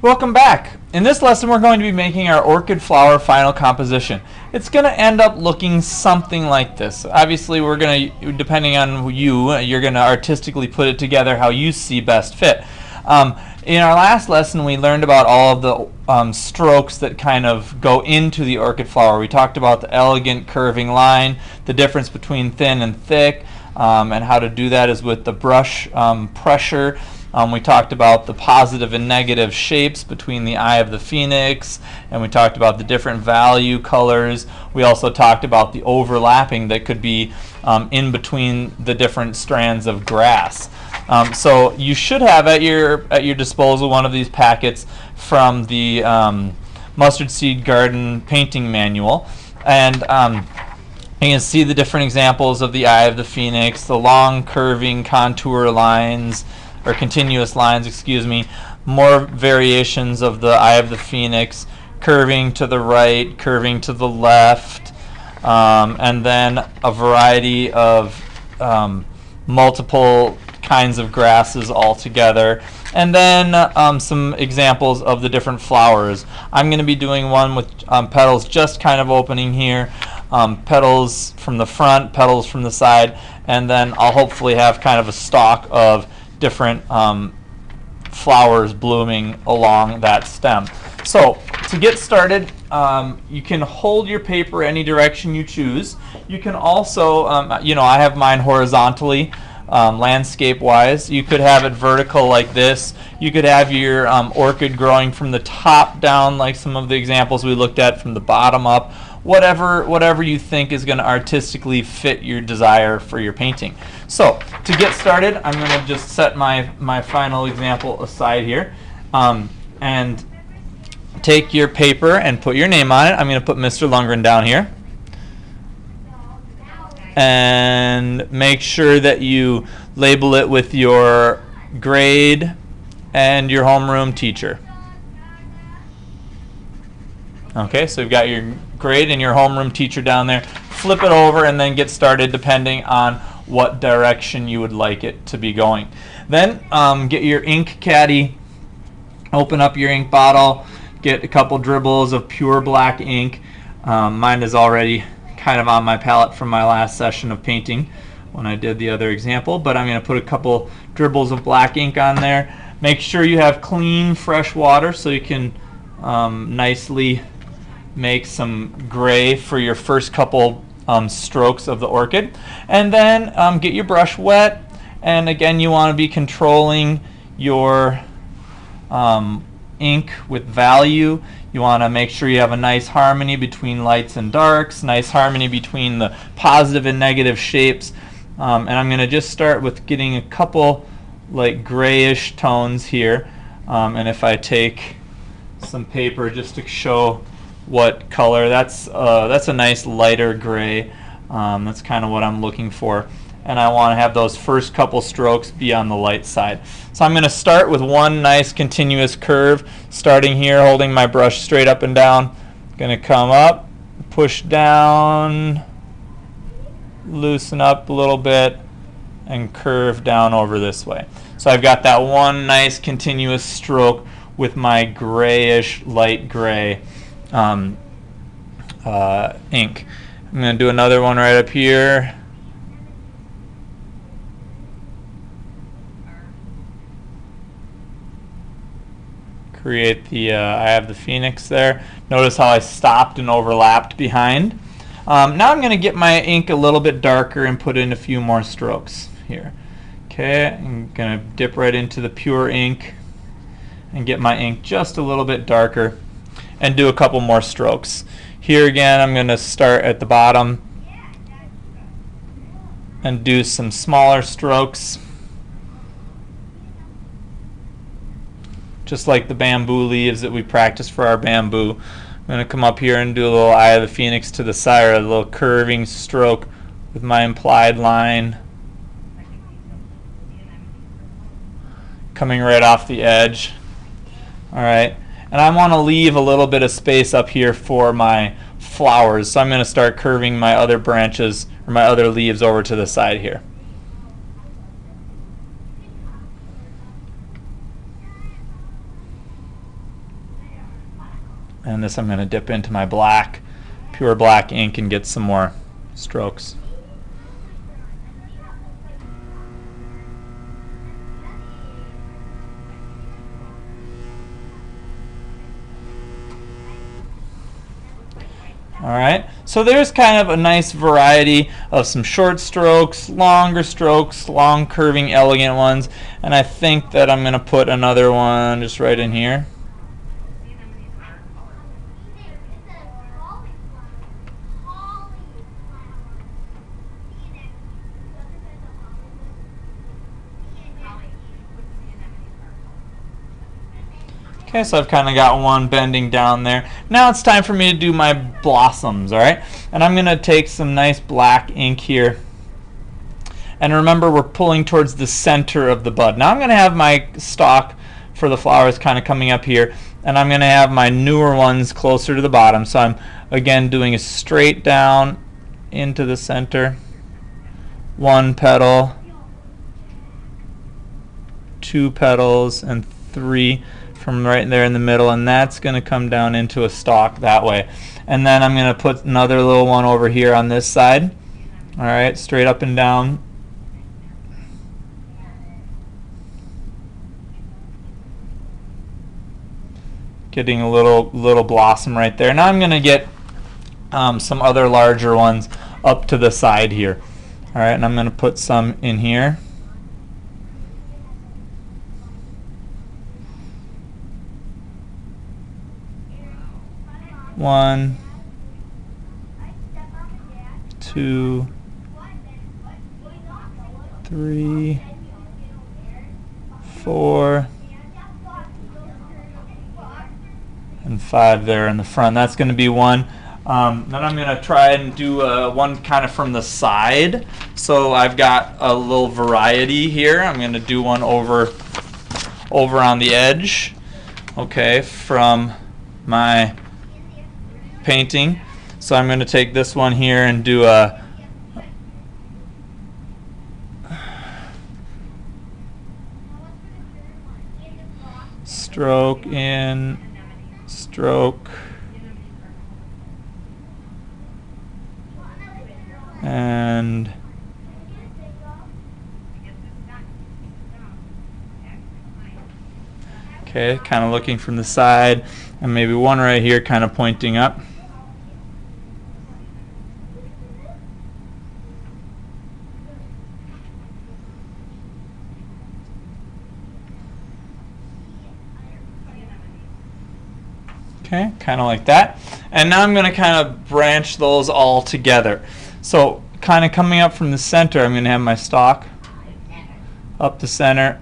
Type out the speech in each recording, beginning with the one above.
Welcome back. In this lesson we're going to be making our orchid flower final composition. It's going to end up looking something like this. Obviously we're going to, depending on you're going to artistically put it together how you see best fit. In our last lesson we learned about all of the strokes that kind of go into the orchid flower. We talked about the elegant curving line, the difference between thin and thick, and how to do that is with the brush pressure. We talked about the positive and negative shapes between the eye of the phoenix, and we talked about the different value colors. We also talked about the overlapping that could be in between the different strands of grass. So you should have at your disposal one of these packets from the Mustard Seed Garden Painting Manual, and you can see the different examples of the eye of the phoenix, the long curving contour lines, or continuous lines, excuse me, more variations of the eye of the phoenix, curving to the right, curving to the left, and then a variety of multiple kinds of grasses all together, and then some examples of the different flowers. I'm going to be doing one with petals just kind of opening here, petals from the front, petals from the side, and then I'll hopefully have kind of a stalk of different flowers blooming along that stem. So to get started, you can hold your paper any direction you choose. You can also, I have mine horizontally, landscape wise. You could have it vertical like this. You could have your orchid growing from the top down like some of the examples we looked at, from the bottom up. Whatever you think is going to artistically fit your desire for your painting. So to get started, I'm going to just set my final example aside here, and take your paper and put your name on it. I'm going to put Mr. Lundgren down here, and make sure that you label it with your grade and your homeroom teacher. Okay, so you've got your grade and your homeroom teacher down there. Flip it over and then get started depending on what direction you would like it to be going. Then get your ink caddy, open up your ink bottle, get a couple dribbles of pure black ink. Mine is already kind of on my palette from my last session of painting when I did the other example, but I'm going to put a couple dribbles of black ink on there. Make sure you have clean, fresh water so you can nicely make some gray for your first couple strokes of the orchid. And then get your brush wet, and again you want to be controlling your ink with value. You want to make sure you have a nice harmony between lights and darks, nice harmony between the positive and negative shapes. And I'm going to just start with getting a couple like grayish tones here, and if I take some paper just to show what color, that's a nice lighter gray. That's kind of what I'm looking for, and I want to have those first couple strokes be on the light side. So I'm going to start with one nice continuous curve, starting here, holding my brush straight up and down. Going to come up, push down, loosen up a little bit, and curve down over this way. So I've got that one nice continuous stroke with my grayish, light gray ink. I'm going to do another one right up here. Create the eye of the phoenix there. Notice how I stopped and overlapped behind. Now I'm going to get my ink a little bit darker and put in a few more strokes here. Okay, I'm going to dip right into the pure ink and get my ink just a little bit darker and do a couple more strokes. Here again I'm going to start at the bottom and do some smaller strokes, just like the bamboo leaves that we practiced for our bamboo. I'm going to come up here and do a little eye of the phoenix to the side, or a little curving stroke with my implied line coming right off the edge. Alright, and I want to leave a little bit of space up here for my flowers, so I'm going to start curving my other branches, or my other leaves, over to the side here. And this I'm going to dip into my black, pure black ink and get some more strokes. Alright, so there's kind of a nice variety of some short strokes, longer strokes, long curving elegant ones, and I think that I'm going to put another one just right in here. Okay, so I've kind of got one bending down there. Now it's time for me to do my blossoms, alright? And I'm going to take some nice black ink here. And remember, we're pulling towards the center of the bud. Now I'm going to have my stalk for the flowers kind of coming up here. And I'm going to have my newer ones closer to the bottom. So I'm, again, doing a straight down into the center. One petal, two petals, and three from right there in the middle, and that's going to come down into a stalk that way. And then I'm going to put another little one over here on this side. Alright, straight up and down. Getting a little blossom right there. Now I'm going to get some other larger ones up to the side here. Alright, and I'm going to put some in here. One, two, three, four, and five there in the front. That's going to be one. Then I'm going to try and do one kind of from the side. So I've got a little variety here. I'm going to do one over on the edge. Okay, from my painting. So I'm going to take this one here and do a stroke in, stroke, and okay, kind of looking from the side, and maybe one right here kind of pointing up. Okay, kind of like that. And now I'm going to kind of branch those all together. So kind of coming up from the center, I'm going to have my stalk up the center.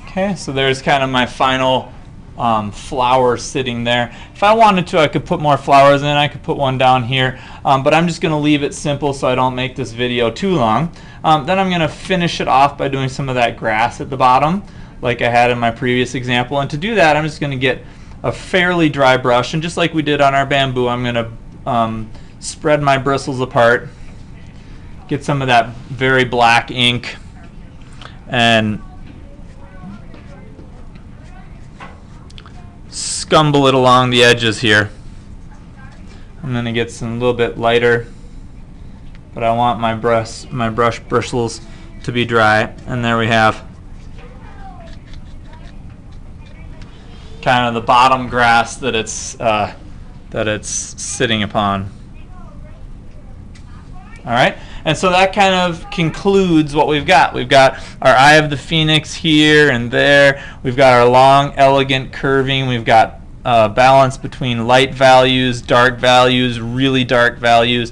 Okay, so there's kind of my final flower sitting there. If I wanted to, I could put more flowers in. I could put one down here, but I'm just going to leave it simple so I don't make this video too long. Then I'm going to finish it off by doing some of that grass at the bottom like I had in my previous example. And to do that, I'm just going to get a fairly dry brush, and just like we did on our bamboo, I'm going to spread my bristles apart, get some of that very black ink, and scumble it along the edges here. I'm going to get some a little bit lighter, but I want my brush bristles to be dry. And there we have kind of the bottom grass that it's sitting upon. All right, and so that kind of concludes what we've got. We've got our Eye of the Phoenix here and there. We've got our long, elegant curving. We've got balance between light values, dark values, really dark values.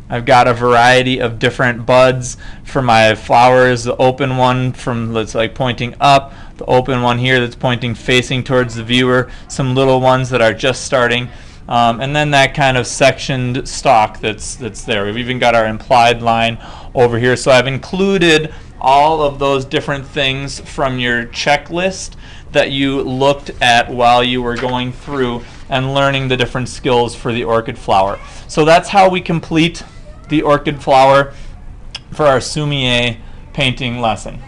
I've got a variety of different buds for my flowers. The open one that's like pointing up, the open one here that's pointing facing towards the viewer, some little ones that are just starting. And then that kind of sectioned stalk that's there. We've even got our implied line over here. So I've included all of those different things from your checklist that you looked at while you were going through and learning the different skills for the orchid flower. So that's how we complete the orchid flower for our Sumi-e painting lesson.